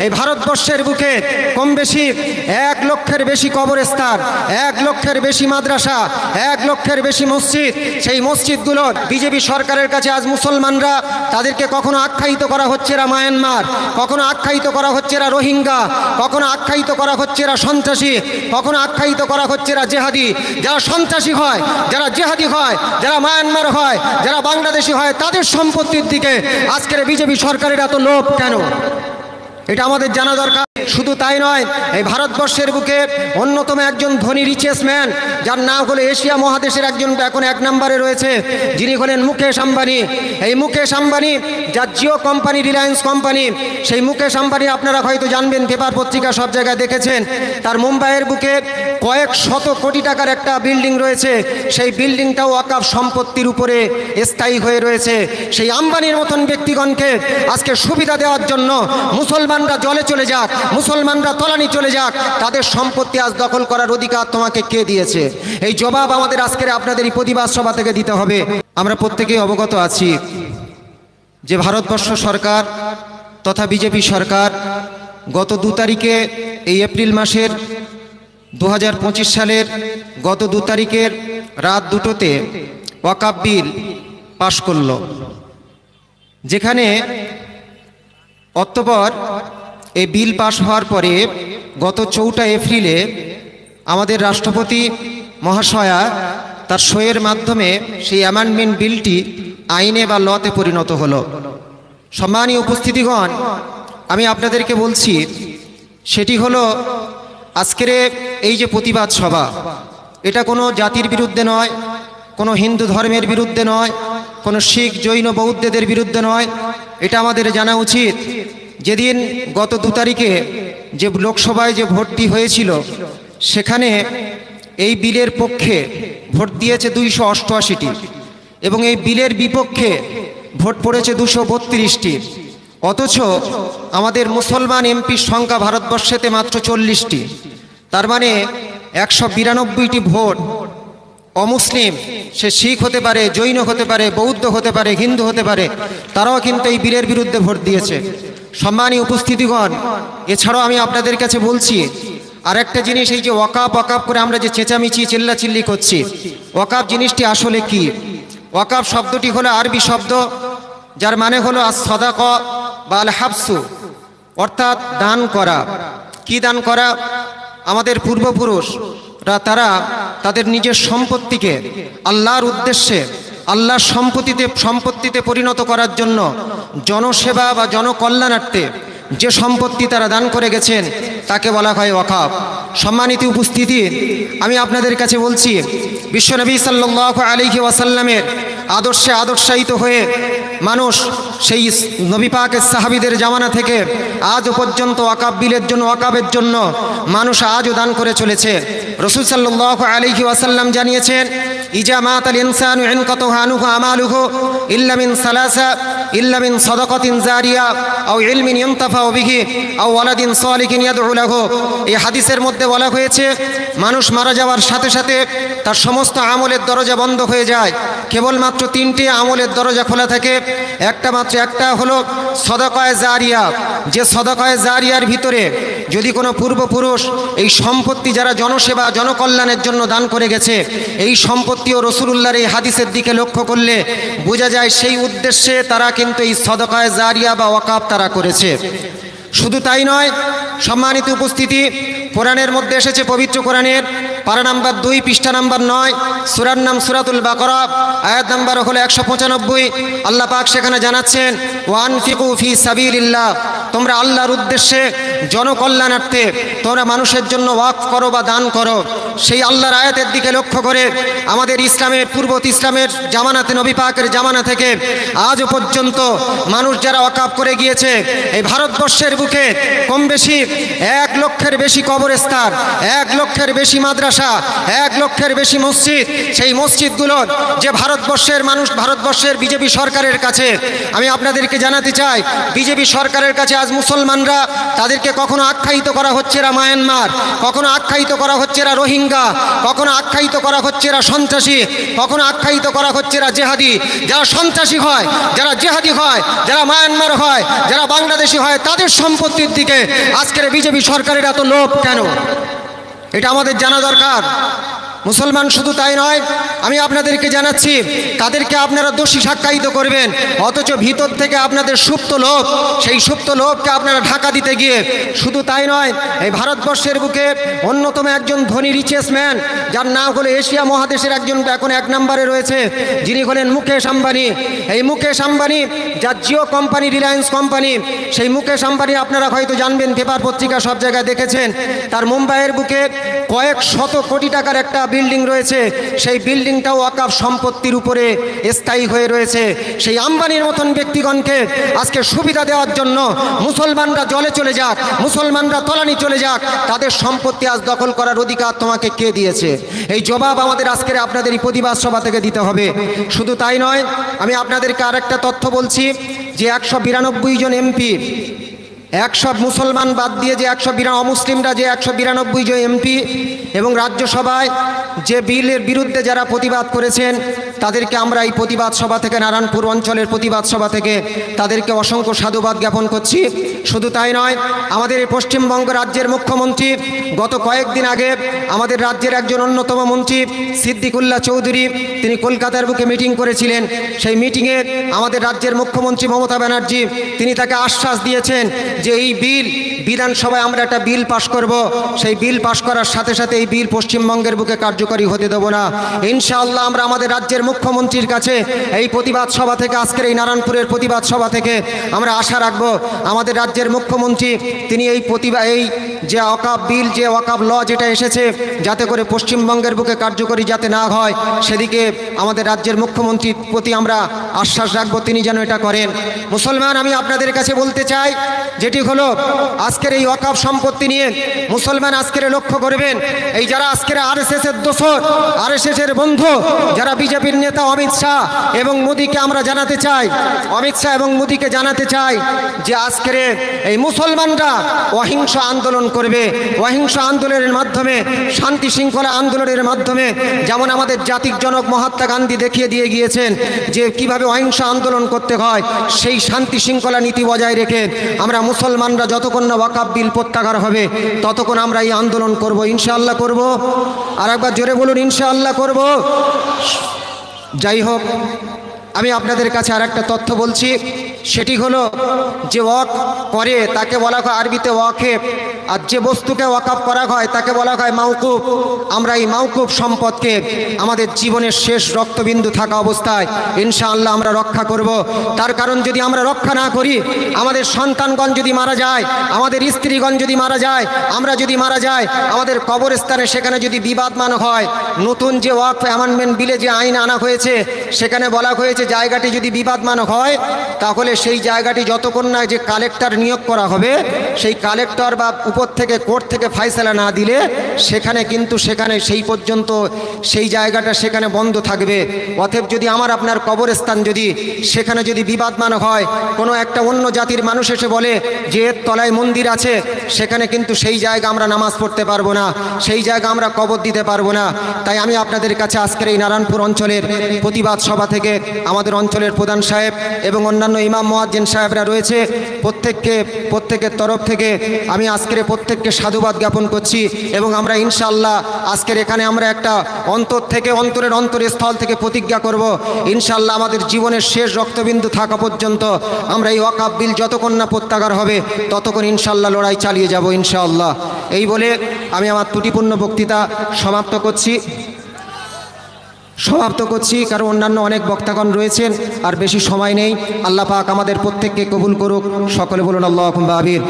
এই ভারতবর্ষের বুকে কম বেশি 1 লক্ষের বেশি কবরস্থান, 1 লক্ষের বেশি মাদ্রাসা, 1 লক্ষের বেশি মসজিদ। সেই মসজিদগুলো বিজেপি সরকারের কাছে আজ মুসলমানরা তাদেরকে কখনো আখ্যায়িত করা হচ্ছে এরা মায়ানমার, কখনো আখ্যায়িত করা হচ্ছে এরা রোহিঙ্গা, কখনো আখ্যায়িত করা হচ্ছে এরা সন্ত্রাসী, কখনো আখ্যায়িত করা হচ্ছে এরা জেহাদি। যারা সন্ত্রাসী হয়, যারা জেহাদি হয়, যারা মায়ানমার হয়, যারা বাংলাদেশি হয়, তাদের সম্পত্তির দিকে আজকের বিজেপি সরকারের এত লোভ কেন? এটা আমাদের জানা দরকার। শুধু তাই নয়, এই ভারতবর্ষের বুকে অন্যতম একজন ধনী রিচেস্ট ম্যান, যার নাম হলো এশিয়া মহাদেশের একজন এখন 1 নম্বরে রয়েছে, যিনি হলেন মুকেশ আম্বানি। এই মুকেশ আম্বানি, যার জিও কোম্পানি, রিলায়েন্স কোম্পানি, সেই মুকেশ আম্বানি আপনারা হয়তো জানবেন, পেপার পত্রিকা সব জায়গায় দেখেছেন। তার মুম্বাইয়ের বুকে কয়েক শত কোটি টাকার একটা বিল্ডিং রয়েছে। সেই বিল্ডিংটাও ওয়াকফ সম্পত্তির উপরে স্থায়ী হয়ে রয়েছে। সেই আম্বানির মতন ব্যক্তিগণকে আজকে সুবিধা দেওয়ার জন্য মুসলমানরা জলে চলে যাক, মুসলমানরা তলানি চলে যাক, তাদের সম্পত্তি আজ দখল করার অধিকার তোমাকে কে দিয়েছে? এই জবাব আমাদের আজকের আপনাদের এই প্রতিবাদ সভা থেকে দিতে হবে। আমরা প্রত্যেকেই অবগত আছি যে ভারতবর্ষ সরকার তথা বিজেপি সরকার গত 2 তারিখে, এই এপ্রিল মাসের 2025 সালের গত 2 তারিখের রাত 2টোতে ওয়াকফ বিল পাশ করল, যেখানে অক্টোবর এই বিল পাশ হওয়ার পরে গত 4 এপ্রিলে আমাদের রাষ্ট্রপতি মহাশয়া তার সইয়ের মাধ্যমে সেই অ্যামেন্ডমেন্ট বিলটি আইনে বা লতে পরিণত হলো। সম্মানীয় উপস্থিতিগণ, আমি আপনাদেরকে বলছি, সেটি হলো আজকের এই যে প্রতিবাদ সভা, এটা কোনো জাতির বিরুদ্ধে নয়, কোনো হিন্দু ধর্মের বিরুদ্ধে নয়, কোনো শিখ, জৈন, বৌদ্ধদের বিরুদ্ধে নয়। এটা আমাদের জানা উচিত। যেদিন গত 2 তারিখে যে লোকসভায় যে ভোটটি হয়েছিল, সেখানে এই বিলের পক্ষে ভোট দিয়েছে 288টি এবং এই বিলের বিপক্ষে ভোট পড়েছে 232টি। অথচ আমাদের মুসলমান এমপির সংখ্যা ভারতবর্ষেতে মাত্র 40টি। তার মানে 192টি ভোট অমুসলিম, সে শিখ হতে পারে, জৈন হতে পারে, বৌদ্ধ হতে পারে, হিন্দু হতে পারে, তারাও কিন্তু এই বিলের বিরুদ্ধে ভোট দিয়েছে। সম্মানীয় উপস্থিতিগণ, এছাড়াও আমি আপনাদের কাছে বলছি আরেকটা জিনিস, এই যে ওয়াকফ ওয়াকফ করে আমরা যে চেঁচামেচি চিল্লাচিল্লি করছি, ওয়াকফ জিনিসটি আসলে কি? ওয়াকফ শব্দটি হলো আরবি শব্দ, যার মানে হলো আস-সাদাকা বা আল-হাবসু, অর্থাৎ দান করা। কি দান করা? আমাদের পূর্বপুরুষরা তারা তাদের নিজের সম্পত্তিকে আল্লাহর উদ্দেশ্যে, আল্লাহর সম্পত্তিতে পরিণত করার জন্য জনসেবা বা জনকল্যাণার্থে যে সম্পত্তি তারা দান করে গেছেন তাকে বলা হয় ওয়াকফ। সম্মানিত উপস্থিতি, আমি আপনাদের কাছে বলছি, বিশ্বনবী সাল্লাল্লাহু আলাইহি ওয়াসাল্লামের আদর্শে আদর্শায়িত হয়ে মানুষ সেই নবী পাকের সাহাবীদের জামানা থেকে আজও পর্যন্ত ওয়াকফ বিলের জন্য, ওয়াকফের জন্য মানুষ আজও দান করে চলেছে। রাসূল সাল্লাল্লাহু আলাইহি ওয়াসাল্লাম জানিয়েছেন, ইজা মাতাল ইনসানু ইনকাতা আনহু আমালুহু ইল্লা মিন সালাসা, ইল্লা মিন সাদাকাতিন জারিয়া আও ইলমিন ইনতাফা বিহি আও ওয়ালাদিন সালিহিন ইয়াদউ লাহু। এই হাদিসের মধ্যে বলা হয়েছে, মানুষ মারা যাওয়ার সাথে সাথে তার সমস্ত আমলের দরজা বন্ধ হয়ে যায়, কেবলমাত্র 3টি আমলের দরজা খোলা থাকে। একটা হলো সদকায়ে জারিয়া, যে সদকায়ে জারিয়ার ভিতরে যদি কোনো পূর্বপুরুষ এই সম্পত্তি যারা জনসেবা, জনকল্যাণের জন্য দান করে গেছে, এই সম্পত্তিও রাসূলুল্লাহর এই হাদিসের দিকে লক্ষ্য করলে বোঝা যায় সেই উদ্দেশ্যে তারা কিন্তু এই সদকায়ে জারিয়া বা ওয়াকফ তারা করেছে। শুধু তাই নয়, সম্মানিত উপস্থিতি, কোরআনের মধ্যে এসেছে, পবিত্র কোরআনের পারা নাম্বার 2 পৃষ্ঠা নাম্বার 9, সূরার নাম সূরাতুল বাকারা, আয়াত নাম্বার হলো 195। আল্লাহ পাক সেখানে জানাচ্ছেন, ওয়ানফিকু ফি সাবিলিল্লাহ, তোমরা আল্লাহর উদ্দেশ্যে জনকল্যাণার্থে তোমরা মানুষের জন্য ওয়াকফ করো বা দান করো। সেই আল্লাহর আয়াতের দিকে লক্ষ্য করে আমাদের ইসলামের, ইসলামের জামানাতে, নবী পাকের জামানা থেকে আজও পর্যন্ত মানুষ যারা ওয়াকফ করে গিয়েছে, এই ভারতবর্ষের বুকে কম বেশি 1 লক্ষের বেশি কবরস্থান, 1 লক্ষের বেশি মাদ্রাসা, 1 লক্ষের বেশি মসজিদ। সেই মসজিদগুলো যে ভারতবর্ষের মানুষ, ভারতবর্ষের বিজেপি সরকারের কাছে আমি আপনাদেরকে জানাতে চাই, বিজেপি সরকারের কাছে আজ মুসলমানরা তাদেরকে তাদেরকে কখনো আখ্যায়িত করা হচ্ছে এরা মায়ানমার, কখনো আখ্যায়িত করা হচ্ছে এরা রোহিঙ্গা, কখনো আখ্যায়িত করা হচ্ছে এরা সন্ত্রাসী, কখনো আখ্যায়িত করা হচ্ছে এরা জেহাদি। যারা সন্ত্রাসী হয়, যারা জেহাদি হয়, যারা মায়ানমার হয়, যারা বাংলাদেশি হয়, তাদের সম্পত্তির দিকে আজকের বিজেপি সরকারের এত লোভ কেন? এটা আমাদের জানা দরকার। মুসলমান শুধু তাই নয়, আমি আপনাদেরকে জানাচ্ছি তাদেরকে আপনারা দোষী সাক্ষ্যায়িত করবেন, অথচ ভিতর থেকে আপনাদের সুপ্ত লোভ, সেই সুপ্ত লোভকে আপনারা ঢাকা দিতে গিয়ে শুধু তাই নয়, এই ভারতবর্ষের বুকে অন্যতম একজন ধনী রিচেস্ট ম্যান, যার নাম হলো এশিয়া মহাদেশের একজন এখন 1 নম্বরে রয়েছে, যিনি হলেন মুকেশ আম্বানি। এই মুকেশ আম্বানি, যার জিও কোম্পানি, রিলায়েন্স কোম্পানি, সেই মুকেশ আম্বানি আপনারা হয়তো জানবেন, পেপার পত্রিকা সব জায়গায় দেখেছেন, তার মুম্বাইয়ের বুকে কয়েক শত কোটি টাকার একটা বিল্ডিং রয়েছে। সেই বিল্ডিংটাও ওয়াকফ সম্পত্তির উপরে স্থায়ী হয়ে রয়েছে। সেই আম্বানির মতন ব্যক্তিগণকে আজকে সুবিধা দেওয়ার জন্য মুসলমানরা জলে চলে যাক, মুসলমানরা তলানি চলে যাক, তাদের সম্পত্তি আজ দখল করার অধিকার তোমাকে কে দিয়েছে? এই জবাব আমাদের আজকের আপনাদের এই প্রতিবাদ সভা থেকে দিতে হবে। শুধু তাই নয়, আমি আপনাদেরকে আরেকটা তথ্য বলছি যে 192 জন এমপি, 100 মুসলমান বাদ দিয়ে যে 192 অমুসলিমরা যে 192 জন এমপি এবং রাজ্যসভায় যে বিলের বিরুদ্ধে যারা প্রতিবাদ করেছেন, তাদেরকে আমরা এই প্রতিবাদ সভা থেকে, নারায়ণপুর অঞ্চলের প্রতিবাদ সভা থেকে তাদেরকে অসংখ্য সাধুবাদ জ্ঞাপন করছি। শুধু তাই নয়, আমাদের এই পশ্চিমবঙ্গ রাজ্যের মুখ্যমন্ত্রী গত কয়েকদিন আগে আমাদের রাজ্যের একজন অন্যতম মন্ত্রী সিদ্দিকুল্লাহ চৌধুরী, তিনি কলকাতার বুকে মিটিং করেছিলেন। সেই মিটিংয়ে আমাদের রাজ্যের মুখ্যমন্ত্রী মমতা ব্যানার্জি, তিনি তাকে আশ্বাস দিয়েছেন যে এই বিল, বিধানসভায় আমরা একটা বিল পাশ করব, সেই বিল পাশ করার সাথে সাথে এই বিল পশ্চিমবঙ্গের বুকে কার্যকরী হতে দেব না। ইনশাআল্লাহ আমরা আমাদের রাজ্যের মুখ্যমন্ত্রীর কাছে এই প্রতিবাদ সভা থেকে, আজকের এই নারায়ণপুরের প্রতিবাদ সভা থেকে আমরা আশা রাখব আমাদের রাজ্যের মুখ্যমন্ত্রী তিনি এই যে ওয়াকফ বিল, যে ওয়াকফ ল যেটা এসেছে, যাতে করে পশ্চিমবঙ্গের বুকে কার্যকরী যাতে না হয়, সেদিকে আমাদের রাজ্যের মুখ্যমন্ত্রীর প্রতি আমরা আশ্বাস রাখব তিনি যেন এটা করেন। মুসলমান, আমি আপনাদের কাছে বলতে চাই, যেটি হলো আজকের এই ওয়াকফ সম্পত্তি নিয়ে মুসলমান আজকের লক্ষ্য করবেন, এই যারা আজকের আরএসএস এর দোসর, আরএসএস এর বন্ধু, যারা বিজেপির নেতা অমিত শাহ এবং মোদীকে আমরা জানাতে চাই, অমিত শাহ এবং মোদীকে জানাতে চাই যে আজকের এই মুসলমানরা অহিংস আন্দোলন করবে। অহিংস আন্দোলনের মাধ্যমে, শান্তি শৃঙ্খলা আন্দোলনের মাধ্যমে, যেমন আমাদের জাতির জনক মহাত্মা গান্ধী দেখিয়ে দিয়ে গিয়েছেন যে কিভাবে অহিংস আন্দোলন করতে হয়, সেই শান্তি শৃঙ্খলা নীতি বজায় রেখে আমরা মুসলমানরা যতক্ষণ না ওয়াকফ বিল প্রত্যাহার হবে ততক্ষণ আমরা এই আন্দোলন করব। ইনশাআল্লাহ করব। আর একবার জোরে বলুন, ইনশাআল্লাহ করব। যাই হোক, আমি আপনাদের কাছে আর একটা তথ্য বলছি, সেটি হলো যে ওয়াকফ করে তাকে বলা হয় আরবিতে ওয়াকেফ, আর যে বস্তুকে ওয়াকফ করা হয় তাকে বলা হয় মাওকুফ। আমরা এই মাওকুফ সম্পদকে আমাদের জীবনের শেষ রক্তবিন্দু থাকা অবস্থায় ইনশাআল্লাহ আমরা রক্ষা করব। তার কারণ যদি আমরা রক্ষা না করি, আমাদের সন্তানগণ যদি মারা যায়, আমাদের স্ত্রীগণ যদি মারা যায়, আমরা যদি মারা যাই, আমাদের কবরস্থানে সেখানে যদি বিবাদমান হয়, নতুন যে ওয়াকফ অ্যামেন্ডমেন্ট বিলে যে আইন আনা হয়েছে সেখানে বলা হয়েছে জায়গাটি যদি বিবাদমান হয় তাহলে সেই জায়গাটি যতক্ষণ না যে কালেক্টর নিয়োগ করা হবে, সেই কালেক্টর বা উপর থেকে কোর্ট থেকে ফায়সালা না দিলে সেখানে কিন্তু সেই পর্যন্ত সেই জায়গাটা সেখানে বন্ধ থাকবে। অতএব যদি আমার আপনার কবরস্থান যদি সেখানে যদি বিবাদমান হয়, কোনো একটা অন্য জাতির মানুষ এসে বলে যে এর তলায় মন্দির আছে, সেখানে কিন্তু সেই জায়গা আমরা নামাজ পড়তে পারবো না, সেই জায়গা আমরা কবর দিতে পারবো না। তাই আমি আপনাদের কাছে আজকের এই নারায়ণপুর অঞ্চলের প্রতিবাদ সভা থেকে আমাদের অঞ্চলের প্রধান সাহেব এবং অন্যান্য ইমাম মুয়াজ্জিন সাহেবরা রয়েছে, প্রত্যেকের তরফ থেকে আমি আজকের প্রত্যেককে সাধুবাদ জ্ঞাপন করছি। এবং আমরা ইনশাআল্লাহ আজকের এখানে আমরা একটা অন্তরস্থল থেকে প্রতিজ্ঞা করব, ইনশাআল্লাহ আমাদের জীবনের শেষ রক্তবিন্দু থাকা পর্যন্ত আমরা এই ওয়াকফ বিল যতক্ষণ না প্রত্যাহার হবে ততক্ষণ ইনশাআল্লাহ লড়াই চালিয়ে যাব ইনশাআল্লাহ। এই বলে আমি আমার ত্রুটিপূর্ণ বক্তৃতা সমাপ্ত করছি, কারণ অন্যান্য অনেক বক্তাগণ রয়েছেন, আর বেশি সময় নেই। আল্লাহ পাক আমাদের প্রত্যেককে কবুল করুক। সকলে বলুন আল্লাহুম্মা আমিন।